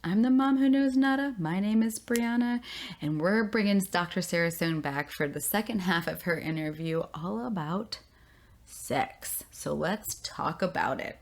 I'm the mom who knows nada. My name is Brianna, and we're bringing Dr. Sara Sohn back for the second half of her interview all about sex. So let's talk about it.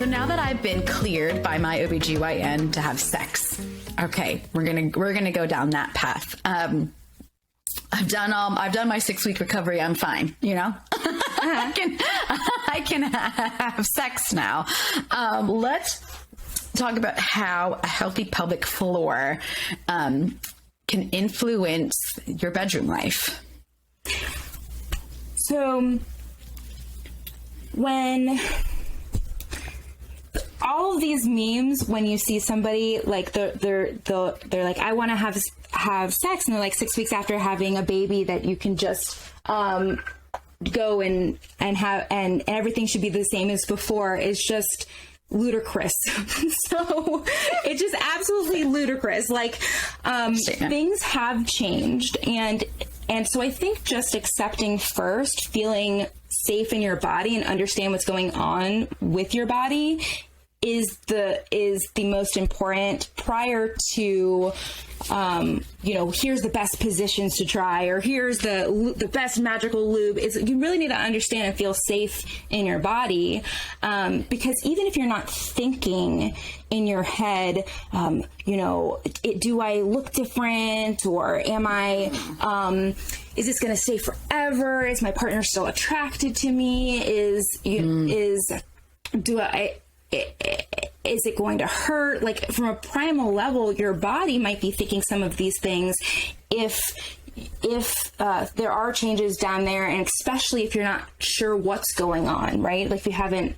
Now that I've been cleared by my OBGYN to have sex, okay, we're gonna go down that path. I've done my 6-week recovery. I'm fine. You know, I can have sex now. Let's talk about how a healthy pelvic floor can influence your bedroom life. So when all of these memes, when you see somebody like they're like, I want to have sex, and they're like 6 weeks after having a baby that you can just go and have and everything should be the same as before, is just ludicrous. So it's just absolutely ludicrous. Like things have changed, and so I think just accepting first, feeling safe in your body and understand what's going on with your body is the most important, prior to here's the best positions to try, or here's the best magical lube. Is you really need to understand and feel safe in your body, because even if you're not thinking in your head, do I look different, or am I is this going to stay forever? Is my partner still attracted to me? Is it going to hurt? Like, from a primal level, your body might be thinking some of these things if there are changes down there, and especially if you're not sure what's going on, right? Like, if you haven't,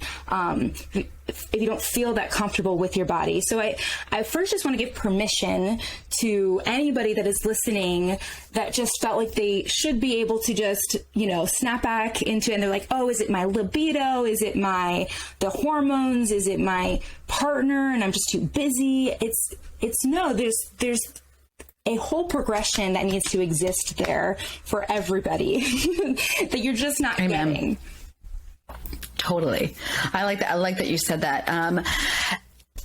if you don't feel that comfortable with your body. So I first just want to give permission to anybody that is listening that just felt like they should be able to just, snap back into it, and they're like, oh, is it my libido? Is it the hormones? Is it my partner and I'm just too busy? It's no, there's a whole progression that needs to exist there for everybody that you're just not Amen. Getting. Totally. I like that you said that.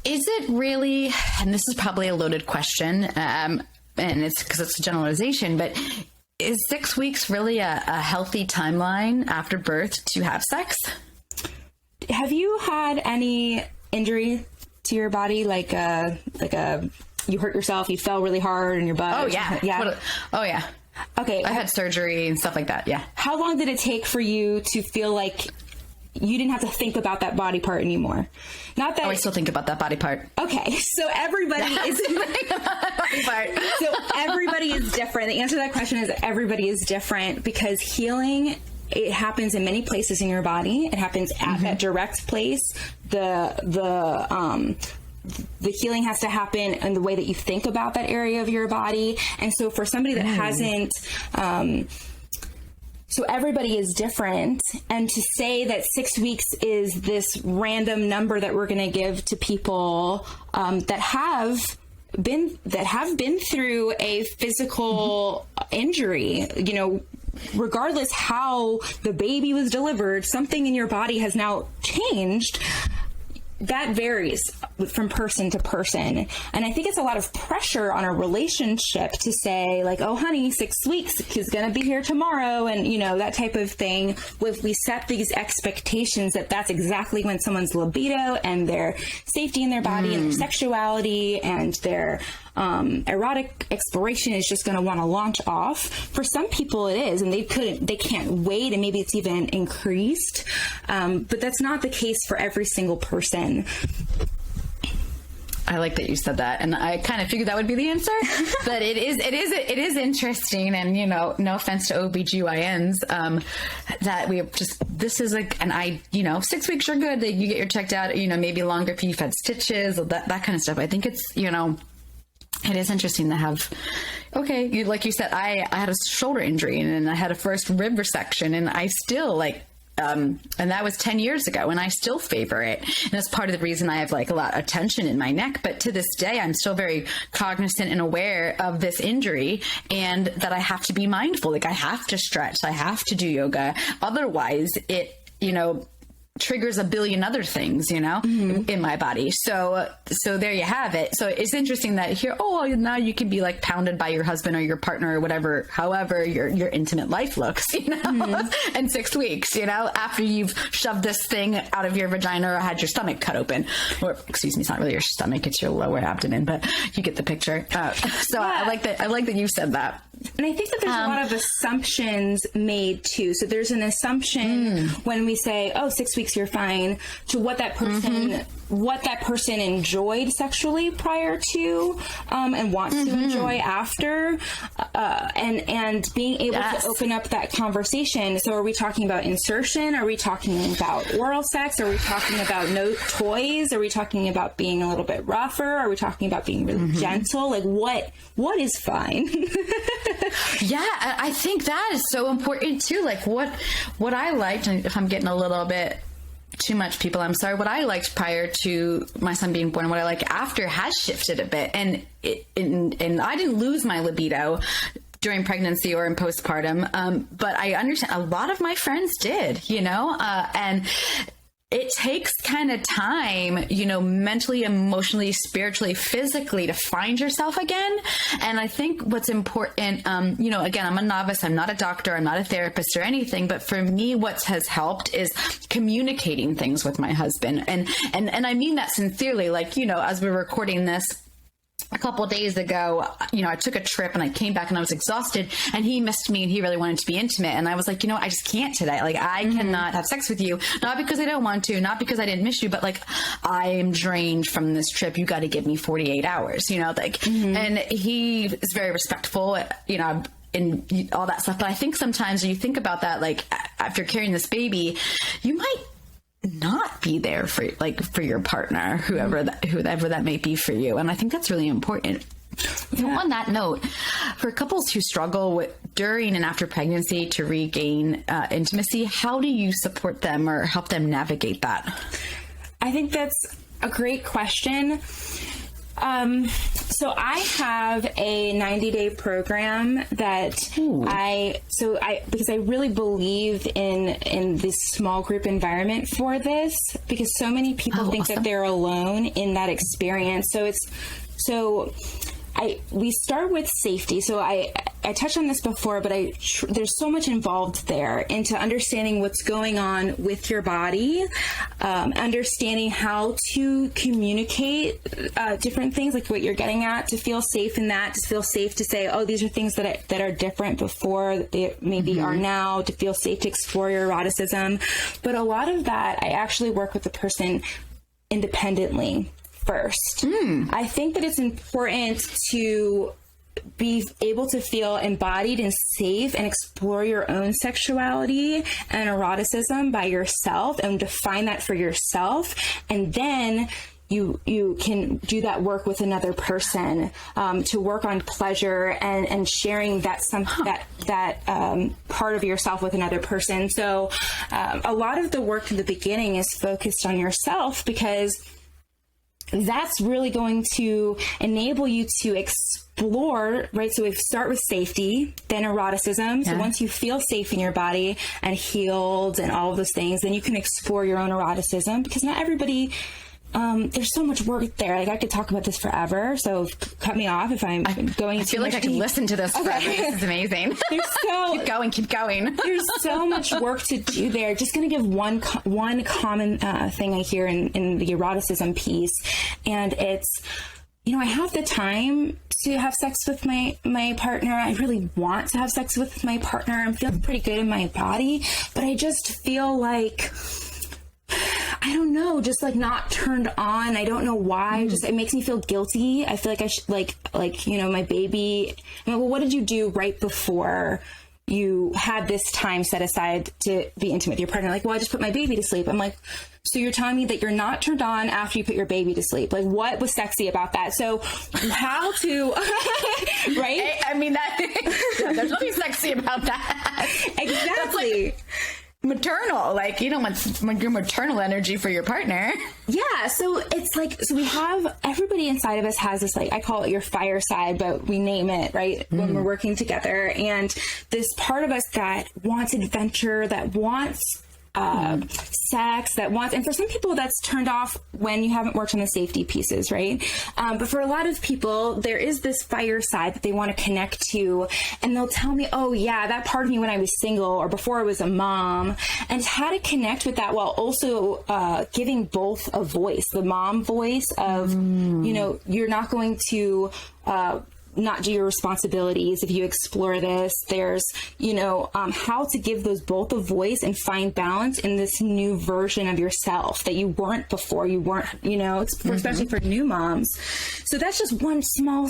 Is it really, and this is probably a loaded question, and it's because it's a generalization, but is 6 weeks really a healthy timeline after birth to have sex? Have you had any injury to your body, like you hurt yourself, you fell really hard in your butt? Oh yeah. Yeah. Oh yeah. Okay. I had surgery and stuff like that. Yeah. How long did it take for you to feel like you didn't have to think about that body part anymore? Not that I still think about that body part. Okay. So everybody is So everybody is different. The answer to that question is everybody is different, because healing, it happens in many places in your body. It happens at that direct place. The healing has to happen in the way that you think about that area of your body. And so for somebody that hasn't, so everybody is different. And to say that 6 weeks is this random number that we're going to give to people that have been through a physical injury, regardless how the baby was delivered, something in your body has now changed. That varies from person to person. And I think it's a lot of pressure on a relationship to say, like, oh, honey, 6 weeks, he's going to be here tomorrow. And, that type of thing. If we set these expectations that that's exactly when someone's libido and their safety in their body and their sexuality and their erotic exploration is just going to want to launch off. For some people it is, and they can't wait, and maybe it's even increased. But that's not the case for every single person. I like that you said that, and I kind of figured that would be the answer. But it is interesting, and no offense to OBGYNs, that this is like, and 6 weeks you're good, that you get your checked out, maybe longer if you've had stitches, that kind of stuff. I think it's It is interesting to have, like you said, I had a shoulder injury and I had a first rib resection, and I still like, and that was 10 years ago, and I still favor it. And that's part of the reason I have like a lot of tension in my neck. But to this day, I'm still very cognizant and aware of this injury, and that I have to be mindful. Like I have to stretch, I have to do yoga. Otherwise it, triggers a billion other things, in my body. So there you have it. So it's interesting that here, now you can be like pounded by your husband or your partner or whatever, however your intimate life looks, in 6 weeks, after you've shoved this thing out of your vagina or had your stomach cut open, or excuse me, it's not really your stomach, it's your lower abdomen, but you get the picture. I like that you said that. And I think that there's a lot of assumptions made too. So there's an assumption when we say, 6 weeks, you're fine, to what that person enjoyed sexually prior to, and wants to enjoy after, and being able to open up that conversation. So are we talking about insertion? Are we talking about oral sex? Are we talking about no toys? Are we talking about being a little bit rougher? Are we talking about being really gentle? Like what is fine? Yeah, I think that is so important too. Like what I liked, and if I'm getting a little bit too much, people, I'm sorry, what I liked prior to my son being born, what I like after has shifted a bit. And I didn't lose my libido during pregnancy or in postpartum. But I understand a lot of my friends did, and it takes kind of time, mentally, emotionally, spiritually, physically to find yourself again. And I think what's important, again, I'm a novice, I'm not a doctor, I'm not a therapist or anything, but for me, what has helped is communicating things with my husband. And I mean that sincerely, like, as we're recording this, a couple of days ago, I took a trip and I came back and I was exhausted, and he missed me and he really wanted to be intimate. And I was like, I just can't today. Like, I cannot have sex with you. Not because I don't want to, not because I didn't miss you, but like, I am drained from this trip. You got to give me 48 hours, and he is very respectful, and all that stuff. But I think sometimes when you think about that, like after carrying this baby, you might not be there for your partner, whoever that may be for you. And I think that's really important. So on that note, for couples who struggle with during and after pregnancy to regain intimacy, how do you support them or help them navigate that? I think that's a great question. So I have a 90-day program that because I really believe in this small group environment for this, because so many people think that they're alone in that experience. We start with safety. So I touched on this before, but there's so much involved there into understanding what's going on with your body, understanding how to communicate different things, like what you're getting at, to feel safe in that, to feel safe to say, these are things that are different before they maybe are now, to feel safe to explore your eroticism. But a lot of that, I actually work with the person independently first. I think that it's important to be able to feel embodied and safe and explore your own sexuality and eroticism by yourself and define that for yourself. And then you can do that work with another person, to work on pleasure and sharing that part of yourself with another person. So a lot of the work in the beginning is focused on yourself, because that's really going to enable you to explore, right? So we start with safety, then eroticism. So once you feel safe in your body and healed and all of those things, then you can explore your own eroticism, because not everybody, there's so much work there. Like, I could talk about this forever, so cut me off if I'm going. I feel like I could listen to this forever. This is amazing. Keep going. There's so much work to do there. Just going to give one common thing I hear in the eroticism piece, and it's, I have the time to have sex with my partner. I really want to have sex with my partner. I'm feeling pretty good in my body, but I just feel like, I don't know, just like not turned on. I don't know why. Just, it makes me feel guilty. I feel like I should, like, my baby. Well, what did you do right before you had this time set aside to be intimate with your partner. Like, well, I just put my baby to sleep. I'm like, so you're telling me that you're not turned on after you put your baby to sleep? Like, what was sexy about that? So how to, right? I mean, there's nothing sexy about that. Exactly. Maternal, like, you don't want your maternal energy for your partner. Yeah, so it's like, so we have, everybody inside of us has this, like, I call it your fire side, but we name it, right, when we're working together. And this part of us that wants adventure, that wants sex, that wants, and for some people that's turned off when you haven't worked on the safety pieces, right? But for a lot of people, there is this fire side that they want to connect to, and they'll tell me, oh yeah, that part of me when I was single or before I was a mom, and how to connect with that while also giving both a voice, the mom voice of, you know, you're not going to not do your responsibilities if you explore this. There's, you know, how to give those both a voice and find balance in this new version of yourself that you weren't before. You weren't, you know, it's for, especially for new moms. So that's just one small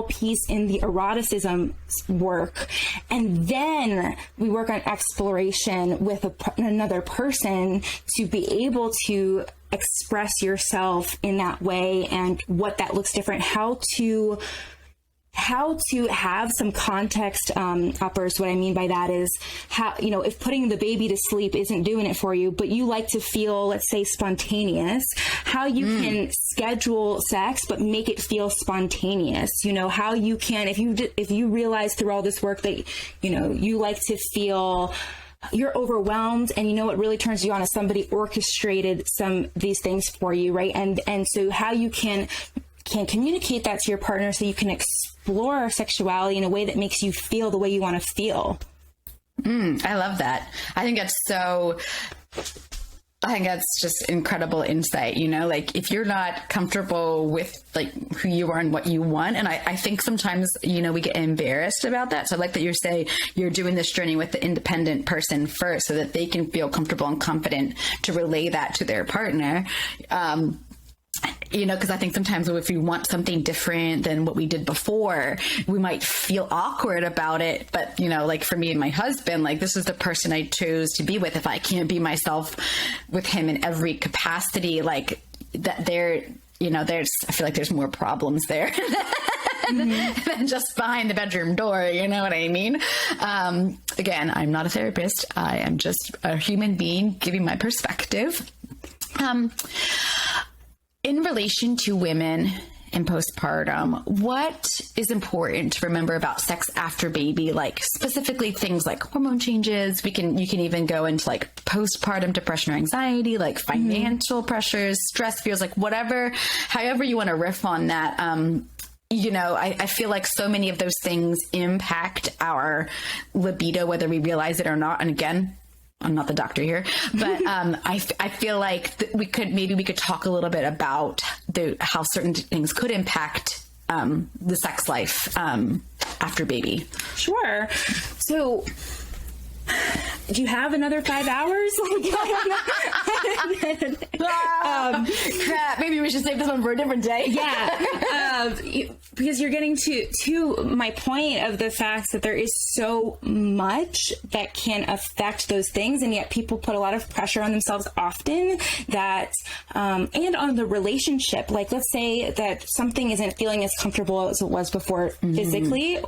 piece in the eroticism work. And then we work on exploration with another person to be able to express yourself in that way and what that looks different, how to have some context uppers. What I mean by that is how, you know, if putting the baby to sleep isn't doing it for you, but you like to feel, let's say, spontaneous, how you can schedule sex, but make it feel spontaneous. You know, how you can, if you realize through all this work that, you know, you like to feel you're overwhelmed, and you know what really turns you on is somebody orchestrated these things for you, right? And so how you can communicate that to your partner so you can explore sexuality in a way that makes you feel the way you want to feel. I love that. I think that's just incredible insight, you know, like if you're not comfortable with like who you are and what you want. And I think sometimes, you know, we get embarrassed about that. So I like that you're doing this journey with the independent person first so that they can feel comfortable and confident to relay that to their partner. You know, because I think sometimes if we want something different than what we did before, we might feel awkward about it. But, you know, like for me and my husband, like this is the person I chose to be with. If I can't be myself with him in every capacity, like that you know, I feel like there's more problems there than just behind the bedroom door. You know what I mean? Again, I'm not a therapist. I am just a human being giving my perspective. In relation to women in postpartum, what is important to remember about sex after baby? Like specifically things like hormone changes. You can even go into like postpartum depression or anxiety, like financial pressures, stress, fears, like however you want to riff on that. You know, I feel like so many of those things impact our libido, whether we realize it or not. And again, I'm not the doctor here, but I feel like we could talk a little bit about how certain things could impact the sex life after baby. Sure. So do you have another 5 hours? Crap, maybe we should save this one for a different day. Yeah. Because you're getting to my point of the fact that there is so much that can affect those things, and yet people put a lot of pressure on themselves often that, and on the relationship. Like, let's say that something isn't feeling as comfortable as it was before physically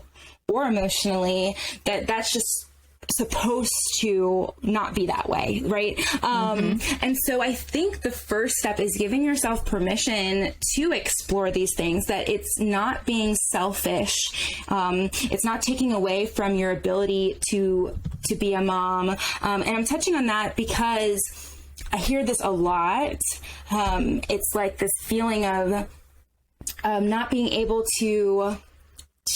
or emotionally, that's just supposed to not be that way, right? And so I think the first step is giving yourself permission to explore these things, that it's not being selfish. It's not taking away from your ability to be a mom. And I'm touching on that because I hear this a lot. It's like this feeling of not being able to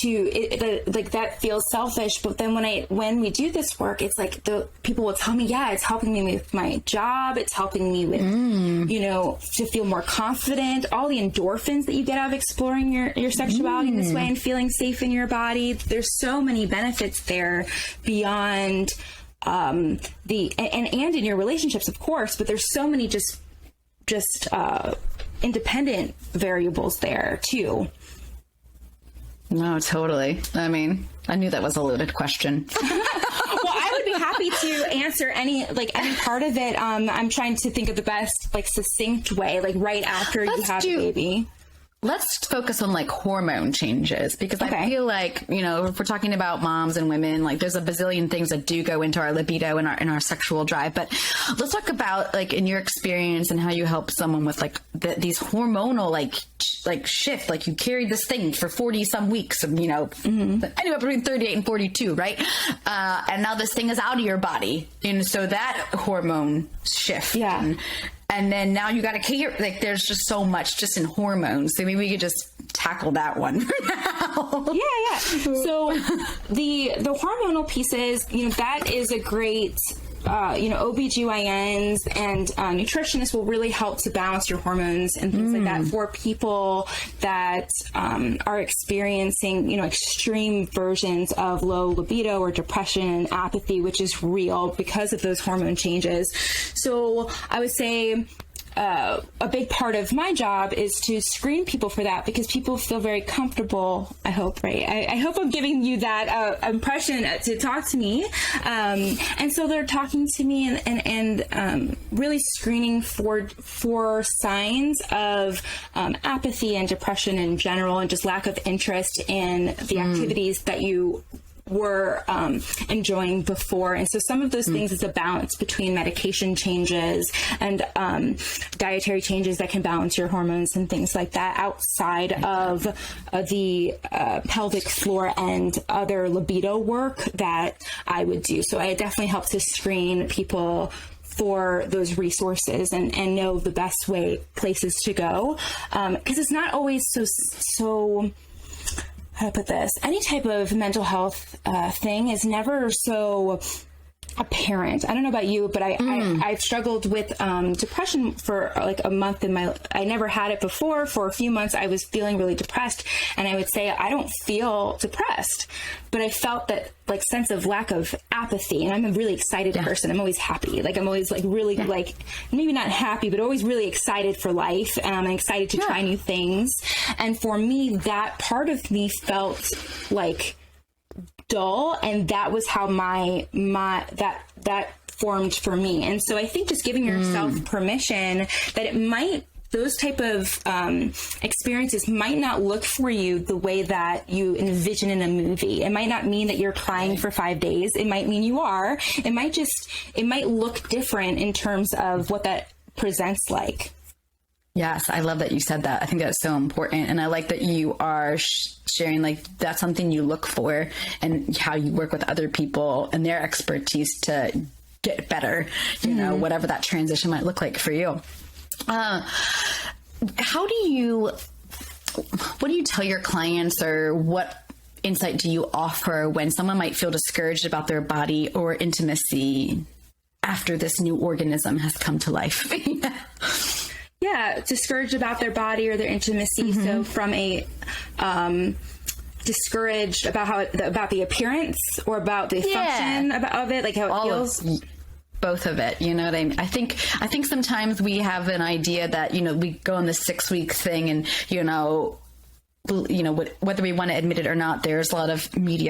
like that feels selfish. But then when we do this work, it's like the people will tell me, yeah, it's helping me with my job. It's helping me with, you know, to feel more confident, all the endorphins that you get out of exploring your sexuality in this way and feeling safe in your body. There's so many benefits there beyond, and in your relationships, of course, but there's so many just independent variables there too. No, totally. I mean, I knew that was a loaded question. Well, I would be happy to answer any part of it. I'm trying to think of the best, succinct way, right after you have a baby. Let's focus on hormone changes, because I feel like, if we're talking about moms and women, there's a bazillion things that do go into our libido and our sexual drive. But let's talk about in your experience and how you help someone with these hormonal shift. You carried this thing for 40 some weeks, anywhere between 38 and 42, right? And now this thing is out of your body. And so that hormone shift. Yeah. And then now you got to care. There's just so much just in hormones. So maybe we could just tackle that one for now. Yeah. So the hormonal pieces, that is a great, OBGYNs and nutritionists will really help to balance your hormones and things like that for people that are experiencing, extreme versions of low libido or depression and apathy, which is real because of those hormone changes. So I would say a big part of my job is to screen people for that, because people feel very comfortable. I hope, right? I hope I'm giving you that impression to talk to me. And so they're talking to me and really screening for signs of apathy and depression in general, and just lack of interest in the activities that you were enjoying before. And so some of those things is a balance between medication changes and dietary changes that can balance your hormones and things like that outside of the pelvic floor and other libido work that I would do. So I definitely help to screen people for those resources and know the best places to go. Because it's not always so how to put this, any type of mental health thing is never so apparent. I don't know about you, but I've struggled with depression for a month I never had it before. For a few months I was feeling really depressed, and I would say I don't feel depressed, but I felt that sense of lack of apathy. And I'm a really excited person. I'm always happy. I'm always really maybe not happy, but always really excited for life. And excited to try new things. And for me, that part of me felt dull, and that was how that formed for me. And so I think just giving yourself permission that those type of experiences might not look for you the way that you envision in a movie. It might not mean that you're crying for 5 days. It might mean you are. It might look different in terms of what that presents like. Yes, I love that you said that. I think that's so important. And I like that you are sharing that's something you look for, and how you work with other people and their expertise to get better, whatever that transition might look like for you. What do you tell your clients, or what insight do you offer when someone might feel discouraged about their body or intimacy after this new organism has come to life? Yeah, discouraged about their body or their intimacy. So from a discouraged about the appearance or about the function of it, how it feels. Both of it, you know what I mean? I think sometimes we have an idea that, we go on this 6-week thing, and, whether we want to admit it or not, there's a lot of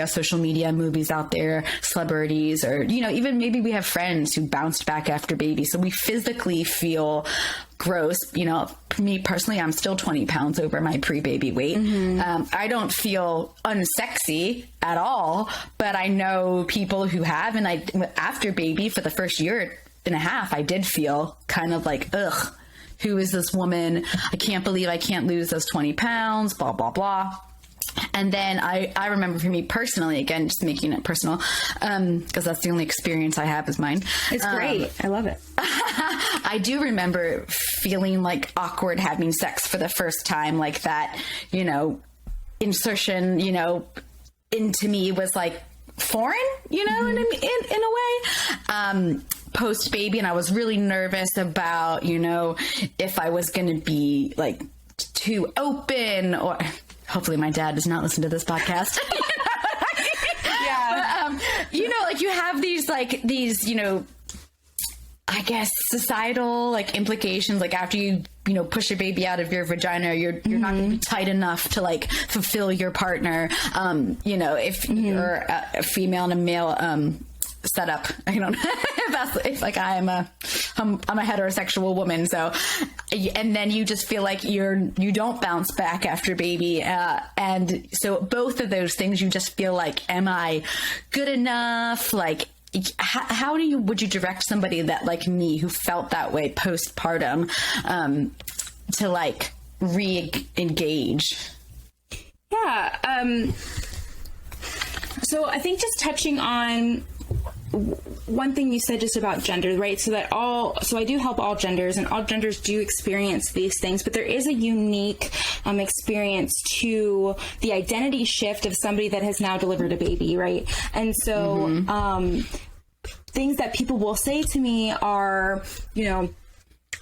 social media, movies out there, celebrities, or, even maybe we have friends who bounced back after baby. So we physically feel gross. Me personally, I'm still 20 pounds over my pre-baby weight. I don't feel unsexy at all, but I know people who have, and after baby for the first year and a half, I did feel kind of ugh, who is this woman? I can't believe I can't lose those 20 pounds, blah, blah, blah. And then I remember for me personally, again, just making it personal, because that's the only experience I have is mine. It's great. I love it. I do remember feeling awkward having sex for the first time, that, insertion, into me was foreign, in a way. Post baby, and I was really nervous about, if I was going to be too open, or hopefully my dad does not listen to this podcast. Yeah. But, you have these I guess societal like implications, like after you push your baby out of your vagina, you're not going to be tight enough to like fulfill your partner. If you're a female and a male setup, I don't know if like I'm a heterosexual woman. So, and then you just feel like you don't bounce back after baby. And so both of those things, you just feel like, am I good enough? Like, how would you direct somebody that like me who felt that way postpartum to like re-engage? Yeah. So I think just touching on one thing you said just about gender, right? So I do help all genders, and all genders do experience these things, but there is a unique experience to the identity shift of somebody that has now delivered a baby, right? And so things that people will say to me are,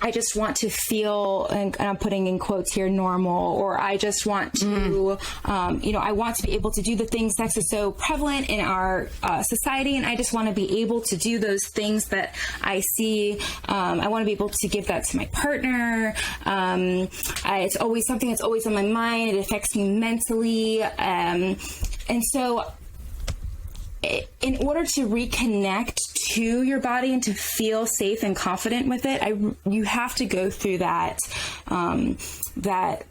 I just want to feel, and I'm putting in quotes here, normal, or I just want to, I want to be able to do the things. Sex is so prevalent in our society, and I just want to be able to do those things that I see. I want to be able to give that to my partner. It's always something that's always on my mind. It affects me mentally. And so in order to reconnect to your body and to feel safe and confident with it, you have to go through that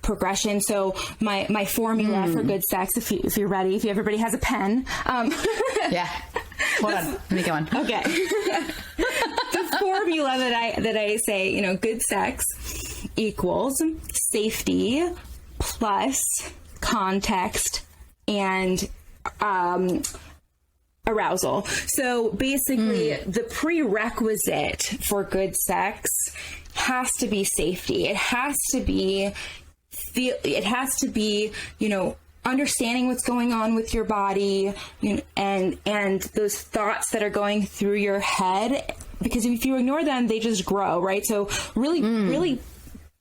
progression. So my formula for good sex, if you're ready, if everybody has a pen. Yeah. Hold on. Let me go on. Okay. The formula that I say, good sex equals safety plus context and arousal. So basically the prerequisite for good sex has to be safety. It has to be understanding what's going on with your body, and those thoughts that are going through your head, because if you ignore them, they just grow, right? So really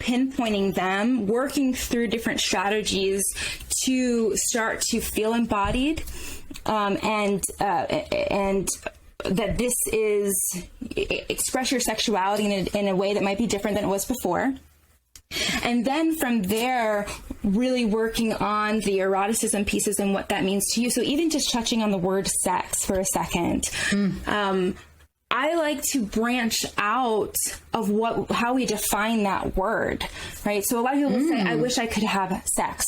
pinpointing them, working through different strategies to start to feel embodied, and that this is express your sexuality in a way that might be different than it was before. And then from there, really working on the eroticism pieces and what that means to you. So even just touching on the word sex for a second, I like to branch out of how we define that word, right? So a lot of people will say, I wish I could have sex.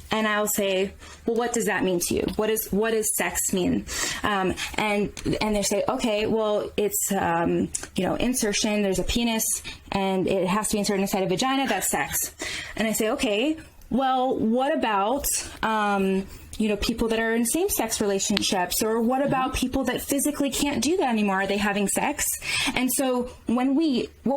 And I'll say, well, what does that mean to you? What does sex mean? And they say, okay, well, it's, insertion, there's a penis and it has to be inserted inside a vagina. That's sex. And I say, okay, well, what about, people that are in same-sex relationships, or what about people that physically can't do that anymore? Are they having sex? And so what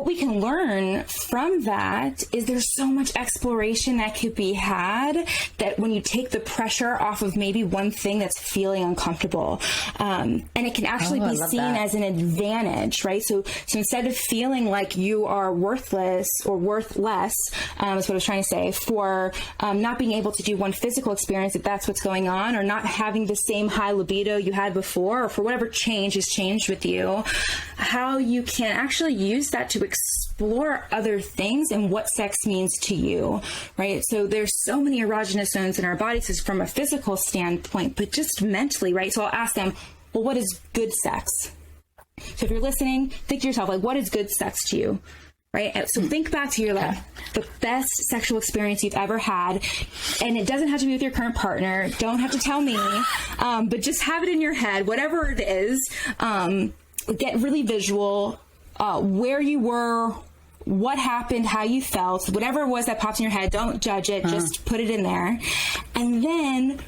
we can learn from that is there's so much exploration that could be had, that when you take the pressure off of maybe one thing that's feeling uncomfortable, and it can actually be seen as an advantage, right? So instead of feeling like you are worthless or worth less, is what I was trying to say, for not being able to do one physical experience, if that's what's going on, or not having the same high libido you had before, or for whatever change has changed with you, how you can actually use that to explore other things and what sex means to you, right? So there's so many erogenous zones in our bodies from a physical standpoint, but just mentally, right? So I'll ask them, well, what is good sex? So if you're listening, think to yourself, like, what is good sex to you? Right? So think back to your life, the best sexual experience you've ever had. And it doesn't have to be with your current partner. Don't have to tell me, but just have it in your head, whatever it is. Get really visual, where you were, what happened, how you felt, whatever it was that pops in your head. Don't judge it. Just put it in there. And then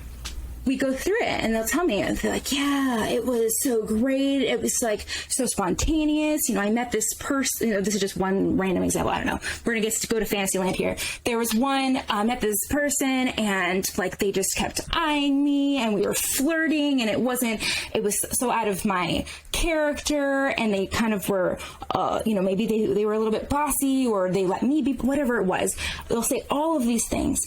we go through it, and they'll tell me, and they're like, yeah, it was so great. It was like so spontaneous. I met this person, this is just one random example. I don't know. We're going to go to Fantasyland here. There was one, I met this person, and like, they just kept eyeing me, and we were flirting, and it was so out of my character, and they kind of were, maybe they were a little bit bossy, or they let me be, whatever it was. They'll say all of these things.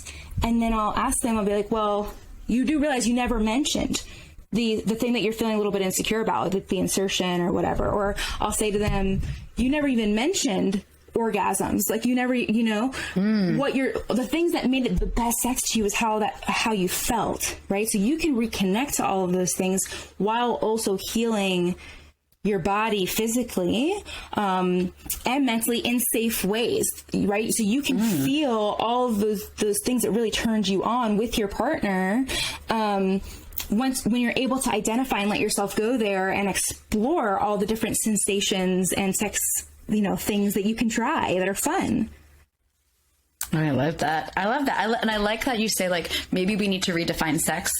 And then I'll ask them, I'll be like, well, you do realize you never mentioned the thing that you're feeling a little bit insecure about, like the insertion or whatever. Or I'll say to them, you never even mentioned orgasms. Like you never, the things that made it the best sex to you is how you felt, right? So you can reconnect to all of those things while also healing your body physically and mentally in safe ways, right? So you can feel all of those things that really turned you on with your partner when you're able to identify and let yourself go there and explore all the different sensations and sex, things that you can try that are fun. I love that. And I like that you say, like, maybe we need to redefine sex,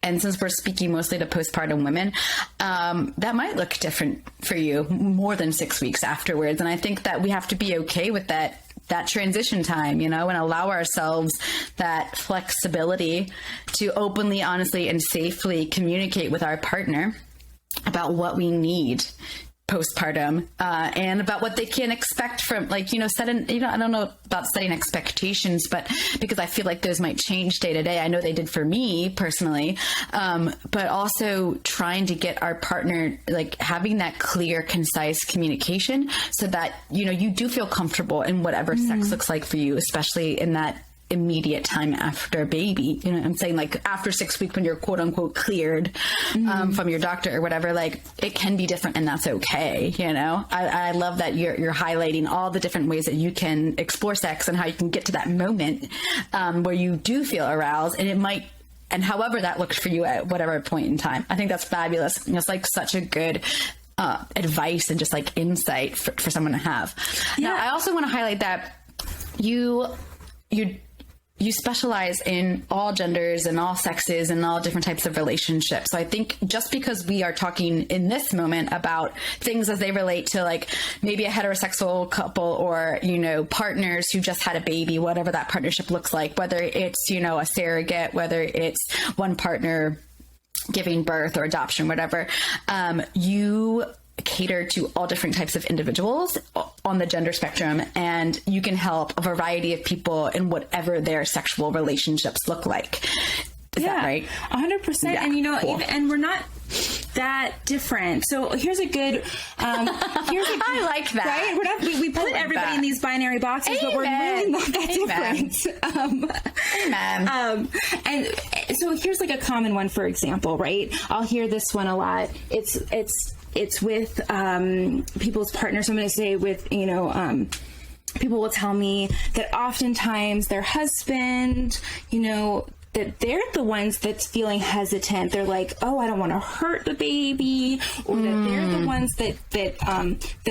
and since we're speaking mostly to postpartum women, that might look different for you more than 6 weeks afterwards. And I think that we have to be okay with that transition time, and allow ourselves that flexibility to openly, honestly, and safely communicate with our partner about what we need postpartum, and about what they can expect from, like, setting, I don't know about setting expectations, but because I feel like those might change day to day. I know they did for me personally, but also trying to get our partner, like, having that clear, concise communication so that, you do feel comfortable in whatever sex looks like for you, especially in that immediate time after a baby. I'm saying, like, after 6 weeks when you're quote unquote cleared from your doctor or whatever, like, it can be different and that's okay. I love that you're highlighting all the different ways that you can explore sex and how you can get to that moment where you do feel aroused, and however that looks for you at whatever point in time. I think that's fabulous. It's like such a good advice and just like insight for someone to have. Yeah. Now, I also want to highlight that you specialize in all genders and all sexes and all different types of relationships. So I think just because we are talking in this moment about things as they relate to, like, maybe a heterosexual couple or, partners who just had a baby, whatever that partnership looks like, whether it's, a surrogate, whether it's one partner giving birth or adoption, whatever, you cater to all different types of individuals on the gender spectrum, and you can help a variety of people in whatever their sexual relationships look like. Is that right? 100%. Yeah, and cool. And we're not that different. So here's a good, I like that. Right? We put everybody in these binary boxes, but we're really not that different. And so here's like a common one, for example, right? I'll hear this one a lot. It's with people's partners. I'm going to say with, people will tell me that oftentimes their husband, that they're the ones that's feeling hesitant. They're like, oh, I don't want to hurt the baby, or that they're the ones that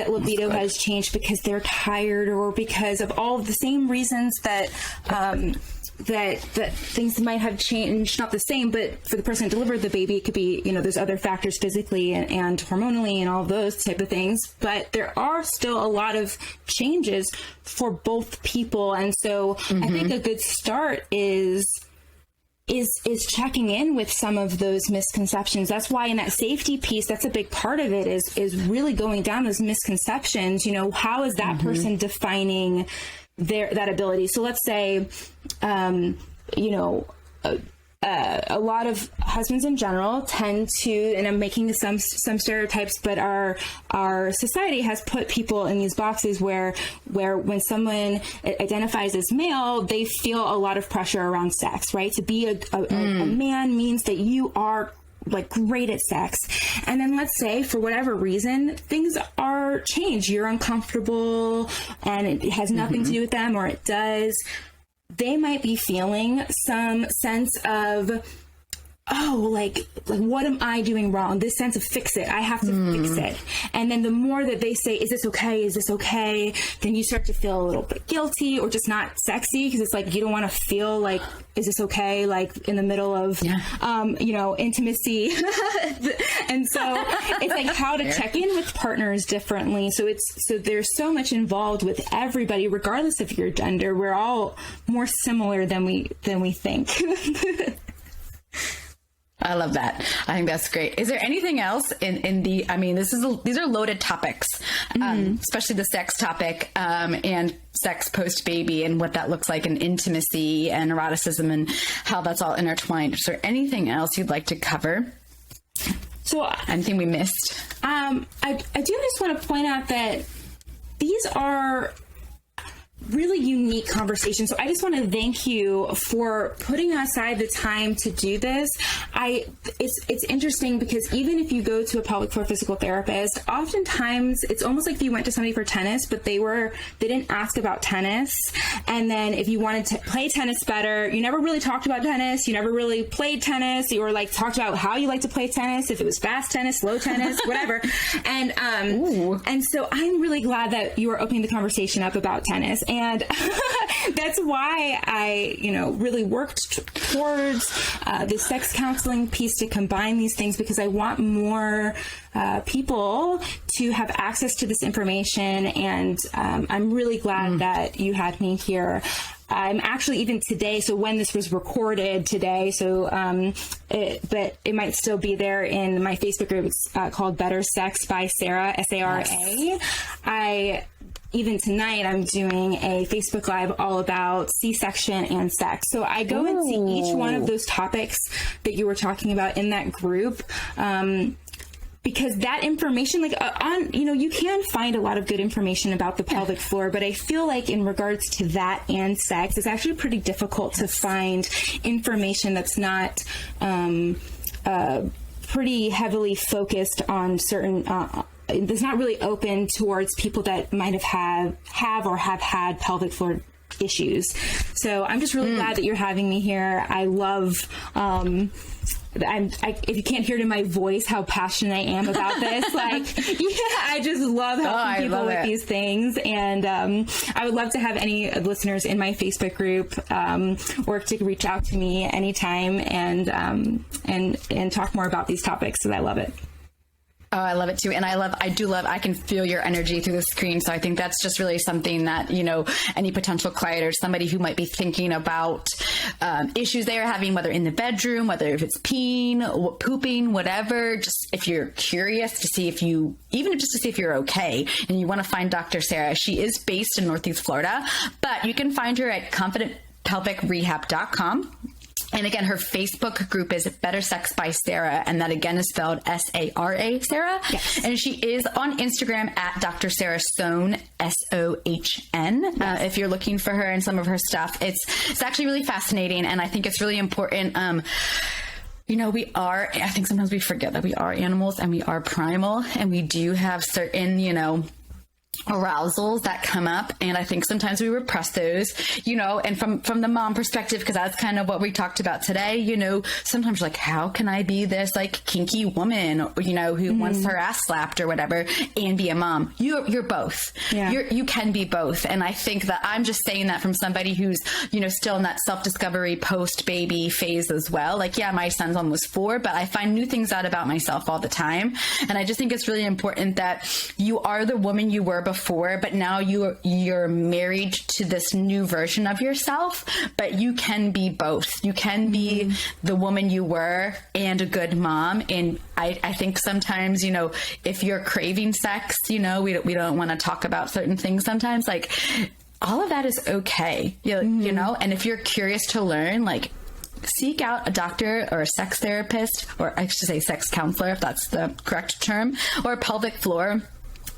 libido has changed because they're tired, or because of all of the same reasons that that things might have changed, not the same, but for the person that delivered the baby, it could be, there's other factors physically and hormonally and all of those type of things, but there are still a lot of changes for both people. And so I think a good start is checking in with some of those misconceptions. That's why in that safety piece, that's a big part of it, is really going down those misconceptions. How is that person defining that ability? So let's say, a lot of husbands in general tend to, and I'm making some stereotypes, but our society has put people in these boxes where when someone identifies as male, they feel a lot of pressure around sex, right? To be a man means that you are like great at sex. And then let's say for whatever reason, things are changed. You're uncomfortable and it has nothing to do with them, or it does. They might be feeling some sense of, oh, like what am I doing wrong? This sense of fix it. I have to fix it. And then the more that they say, is this okay? Is this okay? Then you start to feel a little bit guilty or just not sexy, because it's like, you don't want to feel like, is this okay? Like in the middle of, intimacy. And so it's like how to check in with partners differently. So there's so much involved with everybody, regardless of your gender. We're all more similar than we think. I love that. I think that's great. Is there anything else in the, I mean, these are loaded topics, especially the sex topic, and sex post-baby and what that looks like, and intimacy and eroticism and how that's all intertwined. Is there anything else you'd like to cover? So anything we missed? I do just want to point out that these are really unique conversation. So I just want to thank you for putting aside the time to do this. It's interesting because even if you go to a pelvic floor physical therapist, oftentimes it's almost like if you went to somebody for tennis, but they didn't ask about tennis. And then if you wanted to play tennis better, you never really talked about tennis. You never really played tennis. You were like talked about how you like to play tennis, if it was fast tennis, slow tennis, whatever. And so I'm really glad that you are opening the conversation up about tennis. And that's why I, really worked towards the sex counseling piece to combine these things, because I want more people to have access to this information. And I'm really glad that you had me here. I'm actually even today, so when this was recorded today, but it might still be there in my Facebook group. It's called Better Sex by Sara, Sara. Yes. Even tonight, I'm doing a Facebook Live all about C-section and sex. So I go into each one of those topics that you were talking about in that group, because that information, you can find a lot of good information about the pelvic floor, but I feel like in regards to that and sex, it's actually pretty difficult to find information that's not pretty heavily focused on certain it's not really open towards people that might have had pelvic floor issues. So I'm just really glad that you're having me here. I love, if you can't hear it in my voice, how passionate I am about this. I just love helping people with these things. And I would love to have any listeners in my Facebook group or to reach out to me anytime and talk more about these topics, because I love it. Oh, I love it too. And I can feel your energy through the screen. So I think that's just really something that, any potential client or somebody who might be thinking about issues they are having, whether in the bedroom, whether if it's peeing, pooping, whatever, just if you're curious to see just to see if you're okay and you want to find Dr. Sara. She is based in Northeast Florida, but you can find her at confidentpelvicrehab.com. And again, her Facebook group is Better Sex by Sara, and that again is spelled Sara, Sara. Yes. And she is on Instagram at Dr. Sara Sohn, Sohn. If you're looking for her and some of her stuff, it's actually really fascinating, and I think it's really important. I think sometimes we forget that we are animals and we are primal, and we do have certain, arousals that come up, and I think sometimes we repress those, and from the mom perspective, because that's kind of what we talked about today, sometimes like, how can I be this kinky woman, who wants her ass slapped or whatever, and be a mom? You're both. Yeah. You can be both. And I think that I'm just saying that from somebody who's, still in that self-discovery post-baby phase as well. My son's almost 4, but I find new things out about myself all the time. And I just think it's really important that you are the woman you were before, but now you're married to this new version of yourself, but you can be both. You can be the woman you were and a good mom. And I think sometimes, if you're craving sex, we don't want to talk about certain things sometimes, all of that is okay. And if you're curious to learn, seek out a doctor or a sex therapist, or I should say sex counselor, if that's the correct term, or a pelvic floor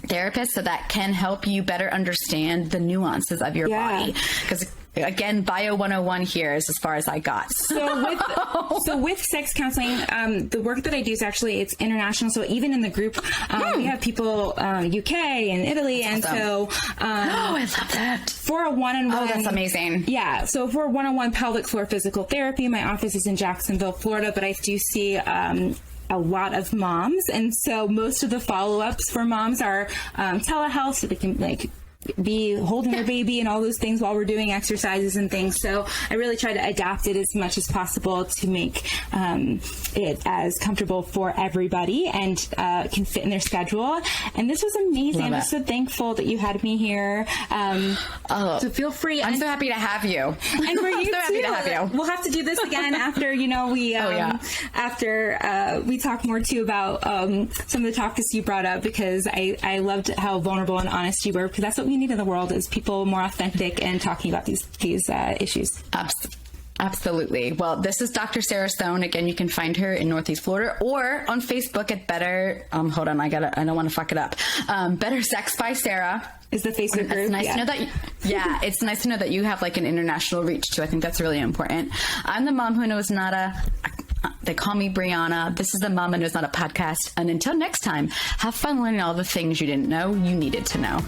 therapist, so that can help you better understand the nuances of your body. Because again, Bio 101 here is as far as I got. So with sex counseling, the work that I do is actually, it's international. So even in the group, we have people UK and Italy, and so I love that. For a one-on-one, that's amazing. Yeah, so for a one-on-one pelvic floor physical therapy, my office is in Jacksonville, Florida, but I do see a lot of moms, and so most of the follow-ups for moms are telehealth, so they can be holding their baby and all those things while we're doing exercises and things. So I really try to adapt it as much as possible to make it as comfortable for everybody and can fit in their schedule. And this was amazing. I'm just so thankful that you had me here. So feel free. I'm so happy to have you. And for you so happy too. to have you. We'll have to do this again after, we after we talk more too about some of the topics you brought up, because I loved how vulnerable and honest you were, because that's what we need in the world, is people more authentic and talking about these issues. Absolutely. Well, this is Dr. Sara Sohn. Again, you can find her in Northeast Florida or on Facebook at Better. Hold on, I don't want to fuck it up. Better Sex by Sara is the Facebook group. It's nice to know that. It's nice to know that you have like an international reach too. I think that's really important. I'm the mom who knows nada. They call me Brianna. This is the Mom Who Knows Nada podcast. And until next time, have fun learning all the things you didn't know you needed to know.